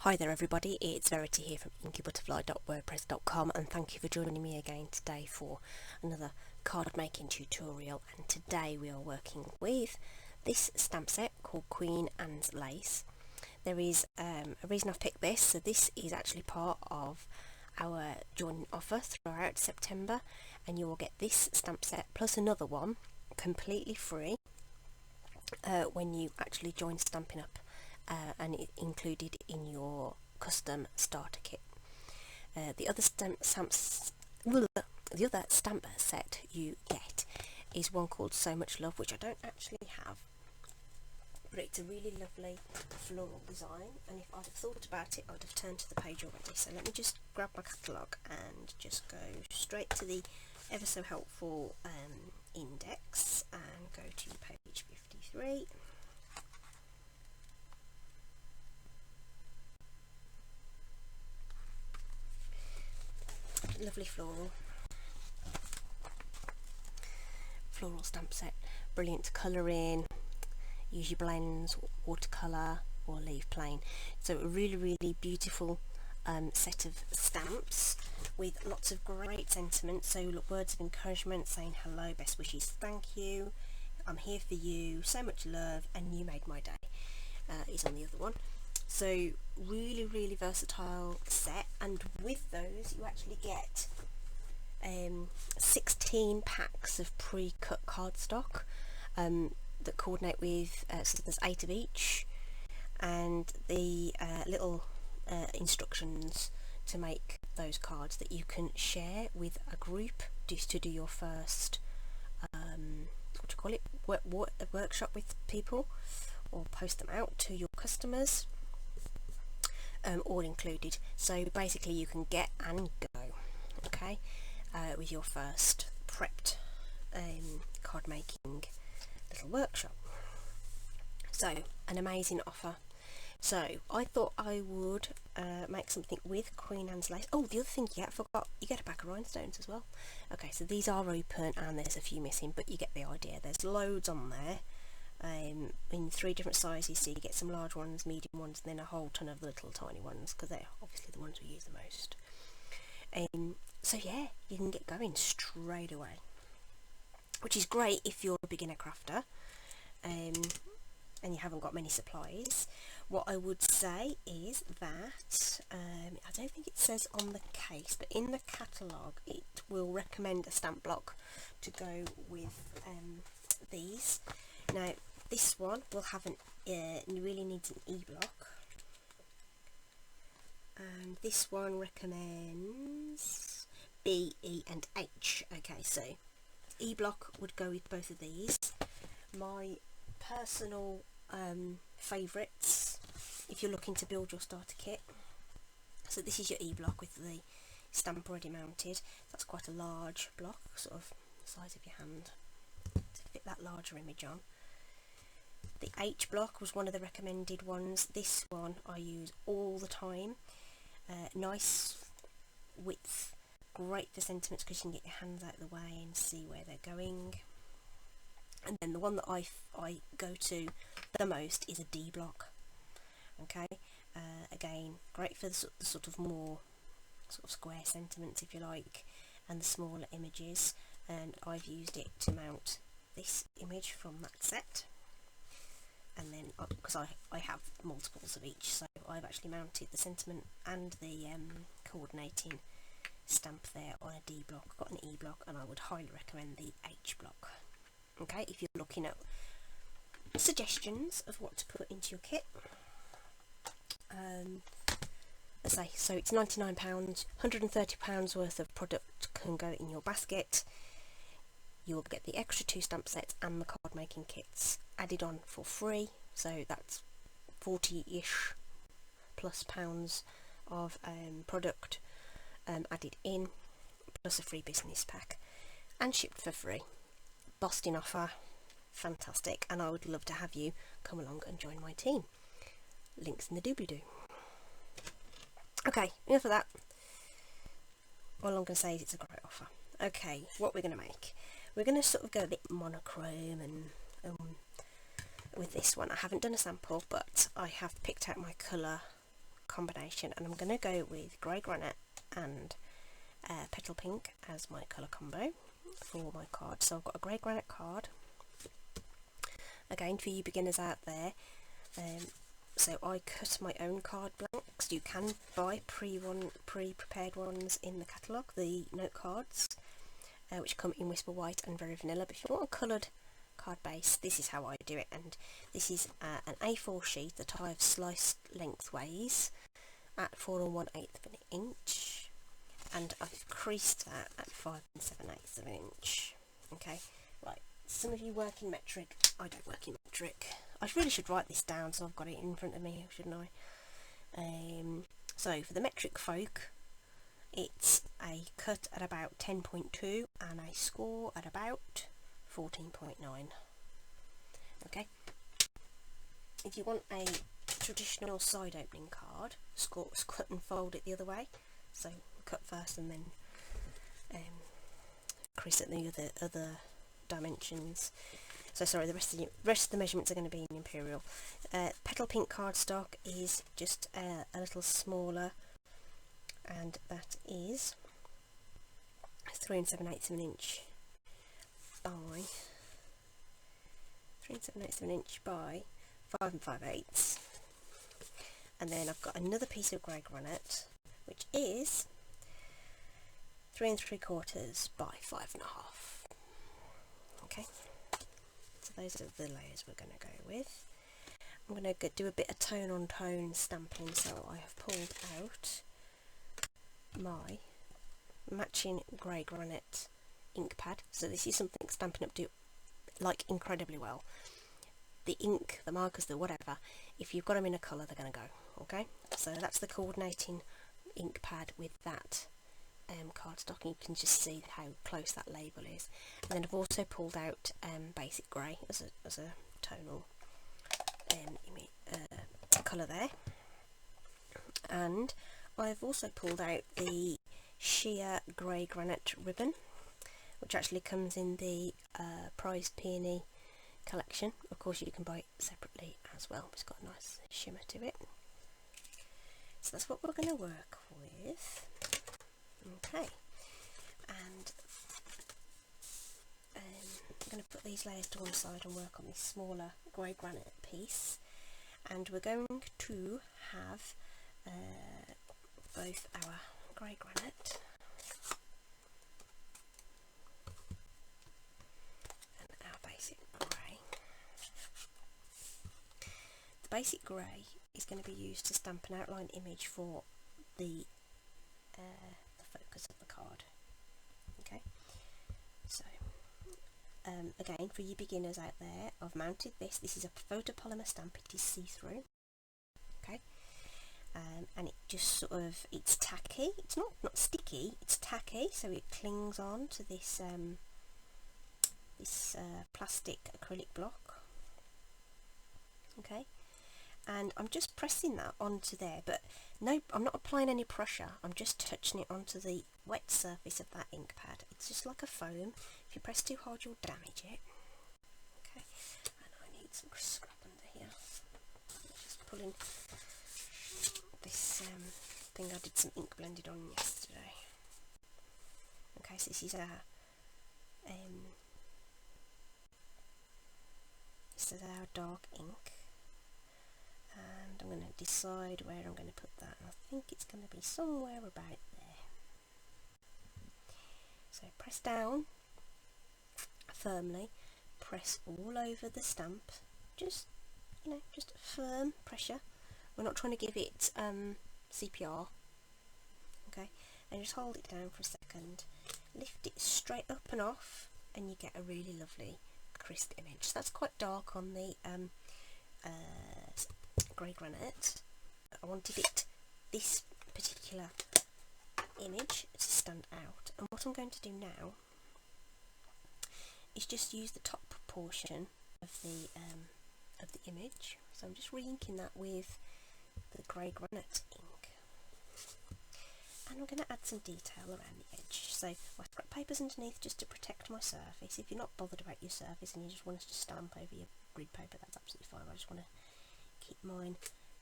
Hi there everybody, it's Verity here from inkybutterfly.wordpress.com and thank you for joining me again today for another card making tutorial. And today we are working with this stamp set called Queen Anne's Lace. There is a reason I've picked this, so this is actually part of our joining offer throughout September, and you will get this stamp set plus another one completely free when you actually join Stampin' Up. And it's included in your custom starter kit. The other stamp set you get is one called So Much Love, which I don't actually have, but it's a really lovely floral design, and if I'd have thought about it I'd have turned to the page already. So let me just grab my catalogue and just go straight to the ever so helpful index and go to page 53. Lovely floral stamp set, brilliant to colour in, use your blends, watercolour or leave plain. So a really beautiful set of stamps with lots of great sentiments. So look, words of encouragement saying hello, best wishes, thank you, I'm here for you, so much love, and you made my day is on the other one. So really versatile set, and with those you actually get 16 packs of pre-cut cardstock that coordinate with, so there's 8 of each, and the little instructions to make those cards that you can share with a group just to do your first workshop with people, or post them out to your customers. All included, so basically you can get and go, okay, with your first prepped card making little workshop. So an amazing offer. So I thought I would make something with Queen Anne's Lace. Oh, the other thing you get a pack of rhinestones as well. Okay, so these are open and there's a few missing, but you get the idea. There's loads on there. In 3 different sizes, so you get some large ones, medium ones, and then a whole ton of little tiny ones, because they're obviously the ones we use the most. So yeah, you can get going straight away, which is great if you're a beginner crafter and you haven't got many supplies. What I would say is that I don't think it says on the case, but in the catalogue it will recommend a stamp block to go with these. Now this one will have really needs an E-block, and this one recommends B, E and H. Okay, so E-block would go with both of these. My personal favourites, if you're looking to build your starter kit, so this is your E-block with the stamp already mounted. That's quite a large block, sort of the size of your hand, to fit that larger image on. The H block was one of the recommended ones. This one I use all the time. Nice width, great for sentiments because you can get your hands out of the way and see where they're going. And then the one that I go to the most is a D block. Okay, again great for the sort of more sort of square sentiments, if you like, and the smaller images. And I've used it to mount this image from that set. And then, because I have multiples of each, so I've actually mounted the sentiment and the coordinating stamp there on a D block. Got an E block, and I would highly recommend the H block. Okay, if you're looking at suggestions of what to put into your kit. Let's say, so it's £99, £130 worth of product can go in your basket. You'll get the extra 2 stamp sets and the card making kits added on for free, so that's 40-ish plus pounds of product added in, plus a free business pack, and shipped for free. Boston offer, fantastic, and I would love to have you come along and join my team. Links in the doobly-doo. Okay, enough of that. All I'm going to say is it's a great offer. Okay, what we're going to make. We're going to sort of go a bit monochrome and with this one. I haven't done a sample, but I have picked out my colour combination, and I'm going to go with grey granite and petal pink as my colour combo for my card. So I've got a grey granite card, again for you beginners out there. So I cut my own card blanks. You can buy pre-prepared ones in the catalogue, the note cards, which come in Whisper White and Very Vanilla. But if you want a coloured card base, this is how I do it. And this is an A4 sheet that I've sliced lengthways at 4 1/8 of an inch, and I've creased that at 5 7/8 of an inch. Okay, right. Some of you work in metric. I don't work in metric. I really should write this down so I've got it in front of me, shouldn't I? So for the metric folk, it's a cut at about 10.2 and a score at about 14.9. Okay. If you want a traditional side opening card, cut and fold it the other way. So cut first and then crease at the other dimensions. So sorry, the rest of the measurements are going to be in Imperial. Petal pink cardstock is just a little smaller, and that is 3 7/8 of an inch by 3 7/8 of an inch by 5 5/8. And then I've got another piece of grey granite, which is 3 3/4 by 5 1/2. Okay. So those are the layers we're going to go with. I'm going to do a bit of tone on tone stamping, so I have pulled out my matching grey granite ink pad. So this is something Stampin' Up do like incredibly well. The ink, the markers, the whatever, if you've got them in a colour, they're going to go. Okay, so that's the coordinating ink pad with that cardstock, and you can just see how close that label is. And then I've also pulled out basic grey as a tonal colour there, and I've also pulled out the sheer grey granite ribbon, which actually comes in the Prized Peony collection. Of course you can buy it separately as well. It's got a nice shimmer to it. So that's what we're going to work with. Okay, and I'm going to put these layers to one side and work on this smaller grey granite piece, and we're going to have both our grey granite and our basic grey. The basic grey is going to be used to stamp an outline image for the focus of the card. Okay, so again, for you beginners out there, I've mounted this. This is a photopolymer stamp. It is see-through. Okay, and it just sort of, it's tacky. It's not sticky. It's tacky, so it clings on to this plastic acrylic block. Okay, and I'm just pressing that onto there, but no, I'm not applying any pressure. I'm just touching it onto the wet surface of that ink pad. It's just like a foam. If you press too hard, you'll damage it. Okay, and I need some scrap under here. Just pulling this thing I did some ink blended on yesterday. Okay, so this is our dark ink. And I'm going to decide where I'm going to put that. I think it's going to be somewhere about there. So press down firmly, press all over the stamp, just just firm pressure. We're not trying to give it CPR. Okay, and just hold it down for a second, lift it straight up and off, and you get a really lovely crisp image. So that's quite dark on the grey granite. I wanted this particular image to stand out, and what I'm going to do now is just use the top portion of the image. So I'm just re-inking that with the grey granite ink, and I'm going to add some detail around the edge. So I scrap papers underneath just to protect my surface. If you're not bothered about your surface and you just want us to stamp over your grid paper, that's absolutely fine. I just want to keep mine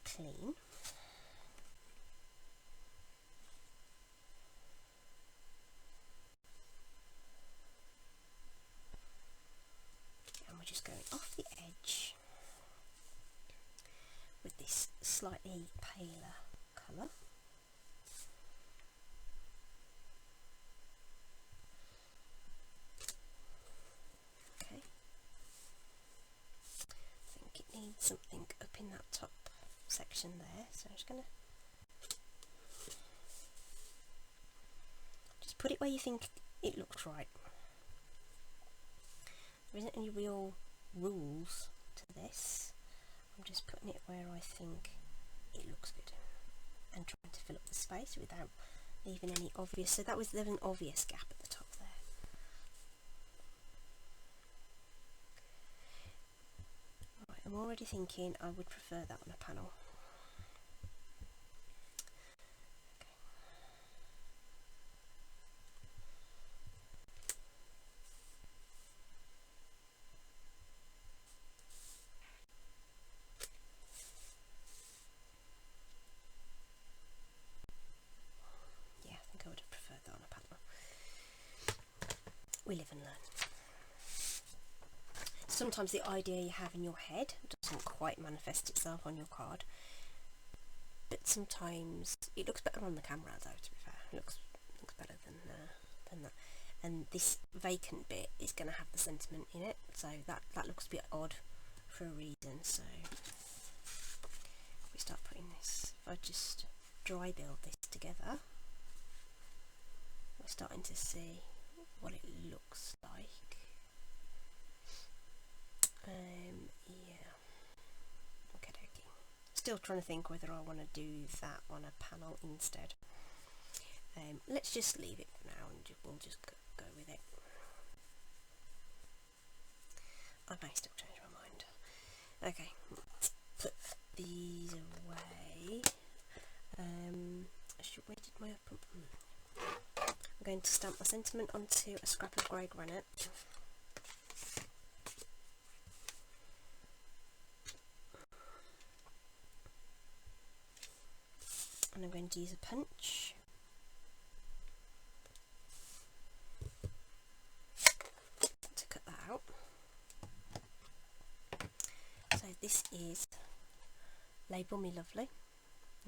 clean. slightly paler colour. Okay, I think it needs something up in that top section there, so I'm just going to just put it where you think it looks right. There isn't any real rules to this. I'm just putting it where I think it looks good and trying to fill up the space without leaving any obvious. So there was an obvious gap at the top there. Right, I'm already thinking I would prefer that on a panel. I would have preferred that on a panel. We live and learn. Sometimes the idea you have in your head doesn't quite manifest itself on your card, but sometimes it looks better on the camera though, to be fair. It looks better than that. And this vacant bit is going to have the sentiment in it, so that looks a bit odd for a reason. So we start putting this, if I just dry build this together, we're starting to see what it looks like. Yeah, okay. Still trying to think whether I want to do that on a panel instead. Let's just leave it for now and we'll just go with it. I may still change my mind. Okay, let's put these away. Where did my I'm going to stamp my sentiment onto a scrap of grey granite. And I'm going to use a punch to cut that out. So this is Label Me Lovely.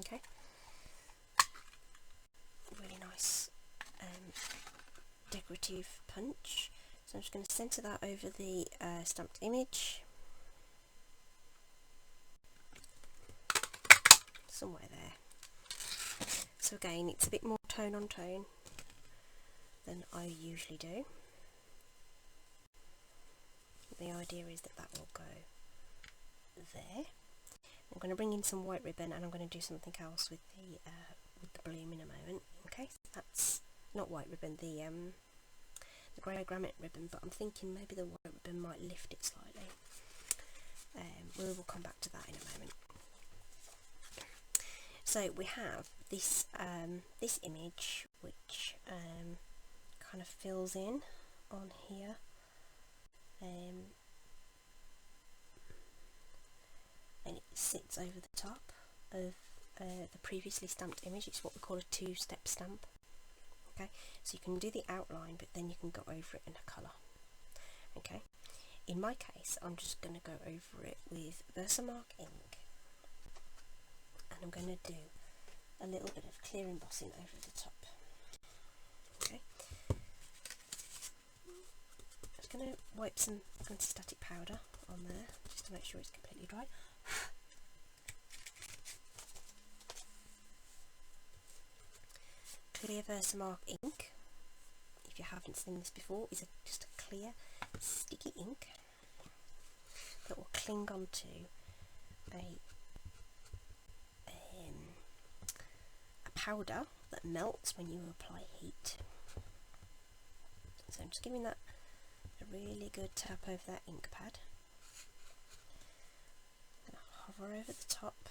Okay, really nice decorative punch. So I'm just going to centre that over the stamped image, somewhere there. So again, it's a bit more tone on tone than I usually do. The idea is that will go there. I'm going to bring in some white ribbon and I'm going to do something else with the bloom in a moment. Okay, so that's not white ribbon, the grey granite ribbon, but I'm thinking maybe the white ribbon might lift it slightly. We will come back to that in a moment. So we have this this image which kind of fills in on here, and it sits over the top of the previously stamped image. It's what we call a two-step stamp. Okay, so you can do the outline, but then you can go over it in a colour. Okay, in my case, I'm just going to go over it with Versamark ink, and I'm going to do a little bit of clear embossing over the top. Okay, I'm just going to wipe some anti-static powder on there just to make sure it's completely dry. Clear Versamark ink, if you haven't seen this before, is just a clear sticky ink that will cling onto a powder that melts when you apply heat. So I'm just giving that a really good tap over that ink pad. I'm going to hover over the top.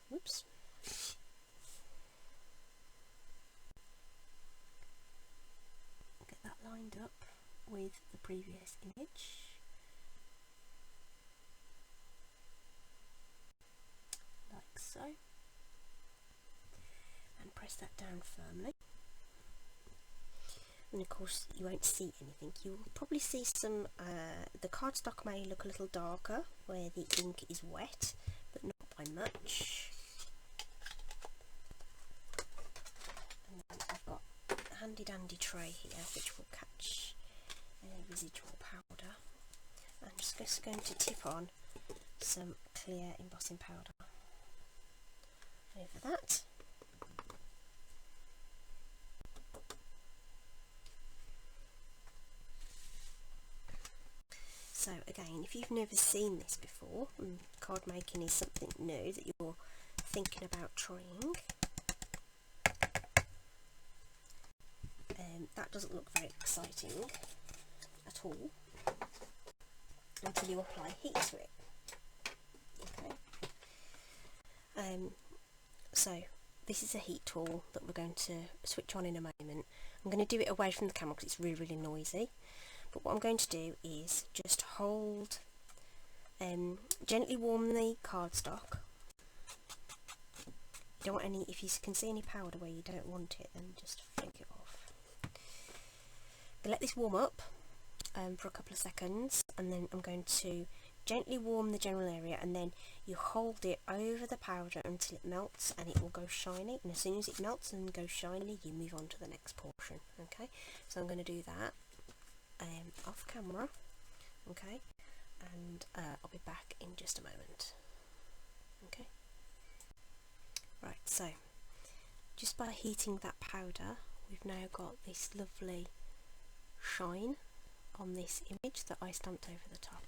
Whoops. Get that lined up with the previous image. Like so. And press that down firmly. And of course you won't see anything. You will probably see some, the cardstock may look a little darker where the ink is wet, but not find much. And then I've got a handy dandy tray here which will catch any residual powder. I'm just going to tip on some clear embossing powder over that. So again, if you've never seen this before, and card making is something new that you're thinking about trying, that doesn't look very exciting at all until you apply heat to it. Okay. So this is a heat tool that we're going to switch on in a moment. I'm going to do it away from the camera because it's really noisy. But what I'm going to do is just hold, gently warm the cardstock. Don't want any, if you can see any powder where you don't want it, then just flick it off. Let this warm up for a couple of seconds, and then I'm going to gently warm the general area, and then you hold it over the powder until it melts and it will go shiny, and as soon as it melts and goes shiny you move on to the next portion. Okay, so I'm going to do that off camera, okay, and I'll be back in just a moment. Okay, right, so just by heating that powder we've now got this lovely shine on this image that I stamped over the top,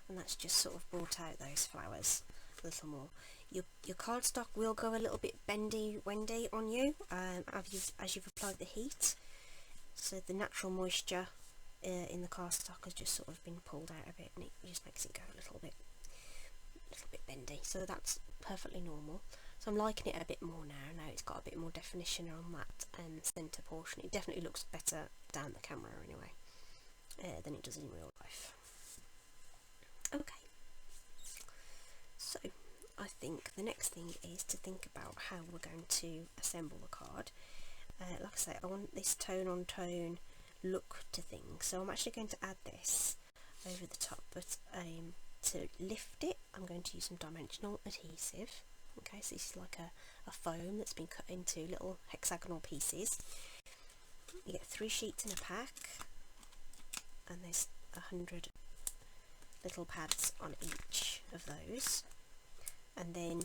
and that's just sort of brought out those flowers a little more. Your cardstock will go a little bit bendy-wendy on you as you've applied the heat, so the natural moisture in the cardstock has just sort of been pulled out a bit, and it just makes it go a little bit bendy, so that's perfectly normal. So I'm liking it a bit more now it's got a bit more definition on that centre portion. It definitely looks better down the camera anyway than it does in real life. Okay, so I think the next thing is to think about how we're going to assemble the card. Like I say, I want this tone on tone look to things, so I'm actually going to add this over the top, but to lift it I'm going to use some dimensional adhesive. Okay, so this is like a foam that's been cut into little hexagonal pieces. You get 3 sheets in a pack, and there's 100 little pads on each of those, and then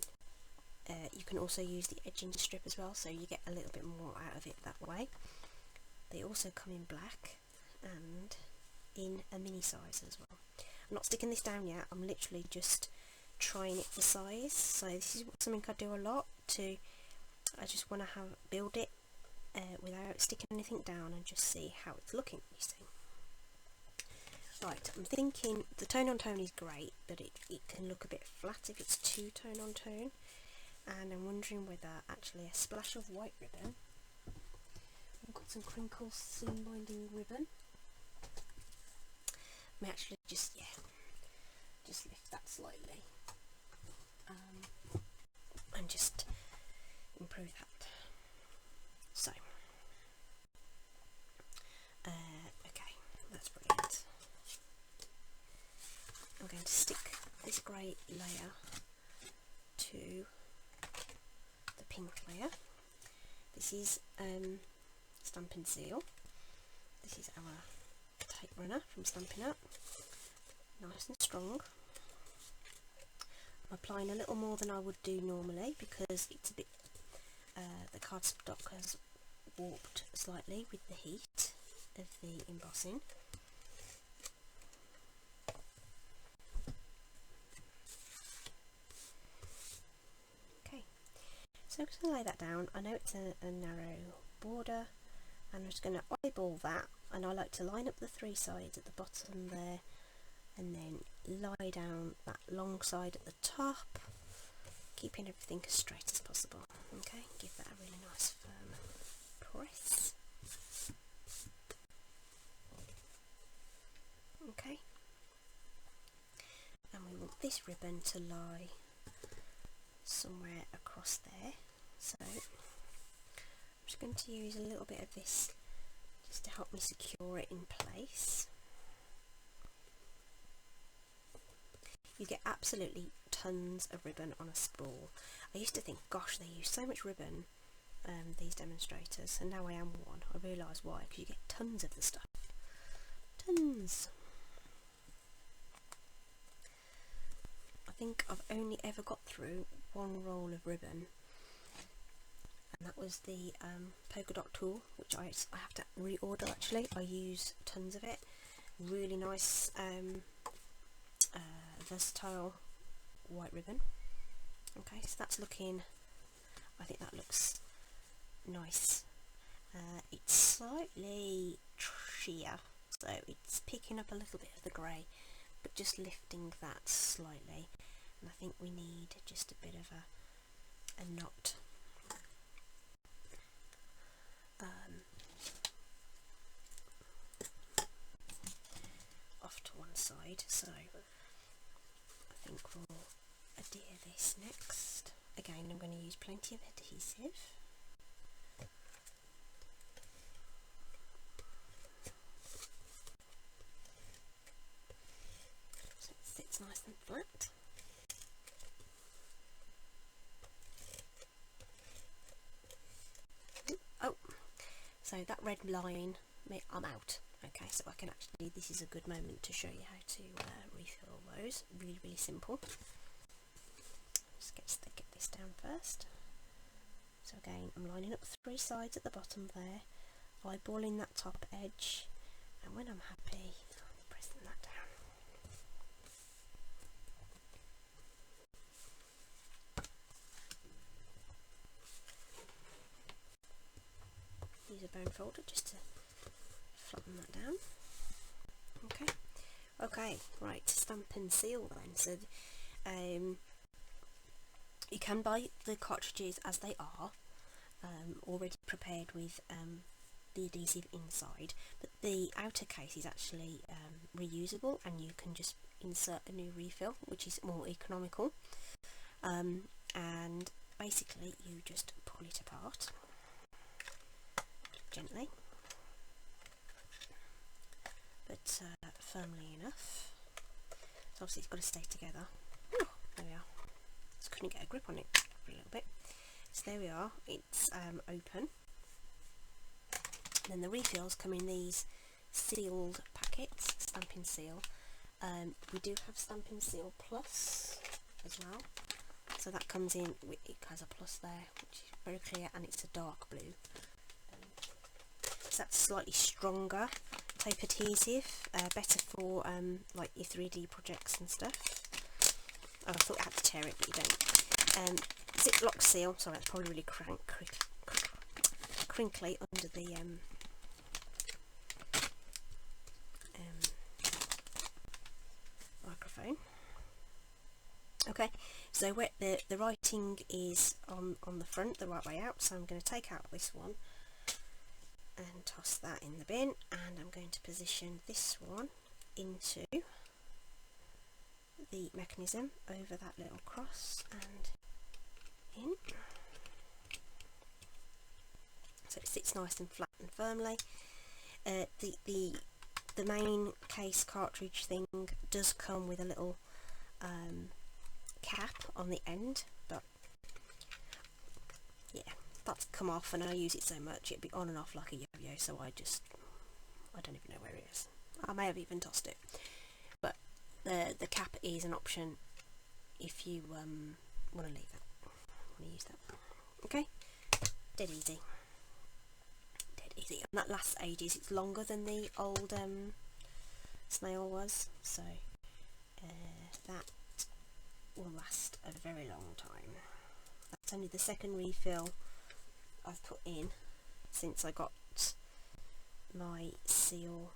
you can also use the edging strip as well, so you get a little bit more out of it that way. They also come in black and in a mini size as well. I'm not sticking this down yet, I'm literally just trying it for size. So this is something I do a lot I just want to build it without sticking anything down and just see how it's looking, you see. Right, I'm thinking the tone on tone is great, but it can look a bit flat if it's too tone on tone, and I'm wondering whether actually a splash of white ribbon. I've got some crinkle seam binding ribbon. I may actually just lift that slightly and just improve that. So okay, that's brilliant. I'm going to stick this grey layer to the pink layer. This is Stampin' Seal. This is our tape runner from Stampin' Up. Nice and strong. I'm applying a little more than I would do normally because it's a bit, the cardstock has warped slightly with the heat of the embossing. Okay, so I'm just going to lay that down. I know it's a narrow border, and I'm just going to eyeball that, and I like to line up the 3 sides at the bottom there, and then lie down that long side at the top, keeping everything as straight as possible. Okay, give that a really nice firm press. Okay, and we want this ribbon to lie somewhere across there, so I'm just going to use a little bit of this just to help me secure it in place. you get absolutely tons of ribbon on a spool. I used to think, gosh, they use so much ribbon, these demonstrators, and now I am one. I realise why, because you get tons of the stuff. Tons. I think I've only ever got through one roll of ribbon, and that was the polka dot tool, which I have to reorder actually. I use tons of it. Really nice versatile white ribbon. Okay, so that's looking, I think that looks nice. It's slightly sheer, so it's picking up a little bit of the grey, but just lifting that slightly, and I think we need just a bit of a knot. Off to one side, so I think we'll adhere this next. Again, I'm going to use plenty of adhesive. So it sits nice and flat. Oh, so that red line, I'm out. Okay, so I can actually, this is a good moment to show you how to refill those. Really, really simple. Just get this down first. So again, I'm lining up 3 sides at the bottom there, eyeballing that top edge, and when I'm happy, I'm pressing that down. Use a bone folder just to flatten that down. Okay, right, Stampin' seal then. So you can buy the cartridges as they are, already prepared with the adhesive inside, but the outer case is actually reusable, and you can just insert a new refill, which is more economical. And basically you just pull it apart gently, but firmly enough. So obviously it's got to stay together. Oh, there we are. Just couldn't get a grip on it for a little bit. So there we are. It's open. And then the refills come in these sealed packets, Stampin' Seal. We do have Stampin' Seal Plus as well. So that comes in, it has a plus there, which is very clear, and it's a dark blue. So that's slightly stronger tape adhesive, better for like your 3D projects and stuff. Oh, I thought I had to tear it, but you don't. Ziploc seal, sorry, that's probably really crinkly under the microphone. Okay, so where the writing is on the front, the right way out, so I'm going to take out this one and toss that in the bin, and I'm going to position this one into the mechanism over that little cross and in, so it sits nice and flat and firmly. The main case cartridge thing does come with a little cap on the end, but yeah, that's come off, and I use it so much it'd be on and off like a yo-yo, so I don't even know where it is. I may have even tossed it, but the cap is an option if you want to leave that, want to use that. Okay, dead easy, and that lasts ages. It's longer than the old snail was, so that will last a very long time. That's only the second refill I've put in since I got my seal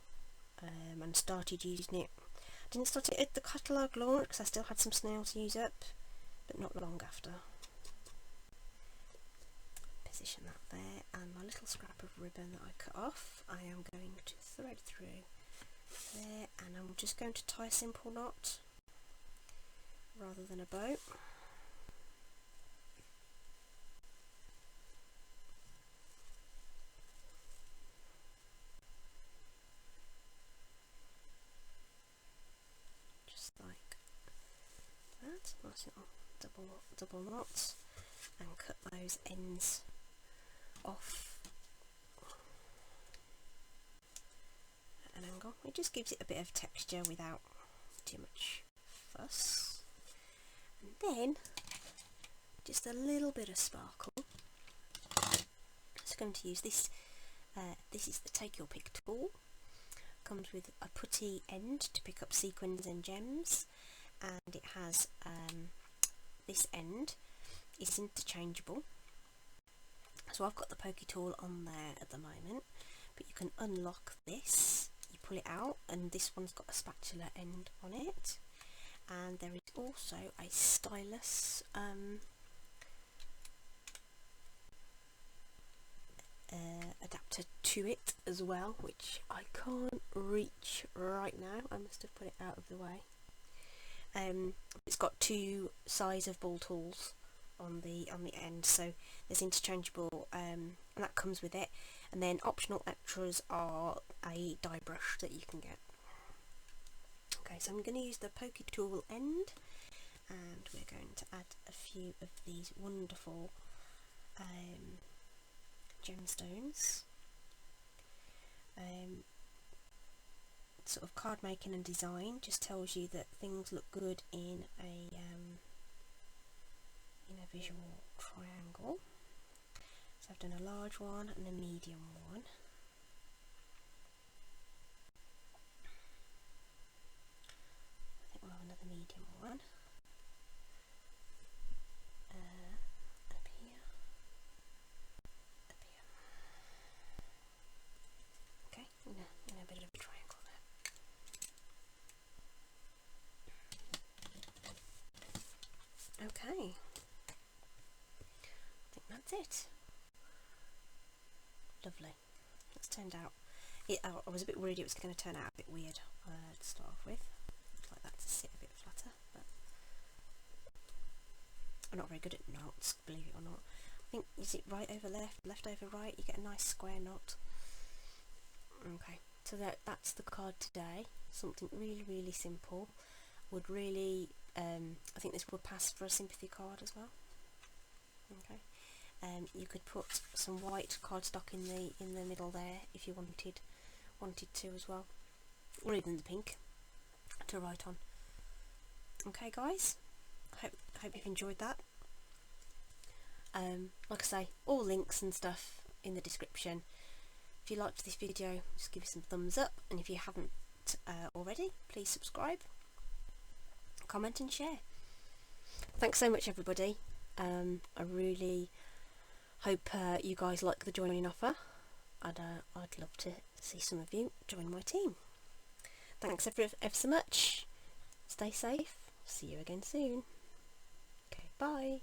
and started using it. I didn't start it at the catalogue launch because I still had some snail to use up, but not long after. Position that there, and my little scrap of ribbon that I cut off, I am going to thread through there, and I'm just going to tie a simple knot rather than a bow. Just like nice little double knots, and cut those ends off at an angle. It just gives it a bit of texture without too much fuss. And then just a little bit of sparkle. Just going to use this. This is the Take Your Pick tool. Comes with a putty end to pick up sequins and gems, and it has this end is interchangeable. So I've got the pokey tool on there at the moment, but you can unlock this. You pull it out, and this one's got a spatula end on it. And there is also a stylus adapter to it as well, which I can't reach right now. I must have put it out of the way. It's got two size of ball tools on the end, so there's interchangeable, and that comes with it. And then optional extras are a die brush that you can get. Okay, so I'm going to use the pokey tool end, and we're going to add a few of these wonderful gemstones. Sort of card making and design just tells you that things look good in a visual triangle. So I've done a large one and a medium one. I think we'll have another medium one. Up here. Up here. Okay, in a bit of a triangle there. Okay, I think that's it. Lovely. That's turned out. I was a bit worried it was going to turn out a bit weird to start off with. I'd like that to sit a bit flatter, but I'm not very good at knots, believe it or not. I think, is it right over left, left over right? You get a nice square knot. Okay, so that's the card today. Something really simple. Would really, I think this would pass for a sympathy card as well. Okay, you could put some white cardstock in the middle there if you wanted to as well, or even the pink to write on. Okay, guys, hope you've enjoyed that. Like I say, all links and stuff in the description. If you liked this video, just give it some thumbs up, and if you haven't already, please subscribe, comment and share. Thanks so much, everybody. I really hope you guys like the joining offer, and I'd love to see some of you join my team. Thanks ever so much. Stay safe. See you again soon. Okay, bye.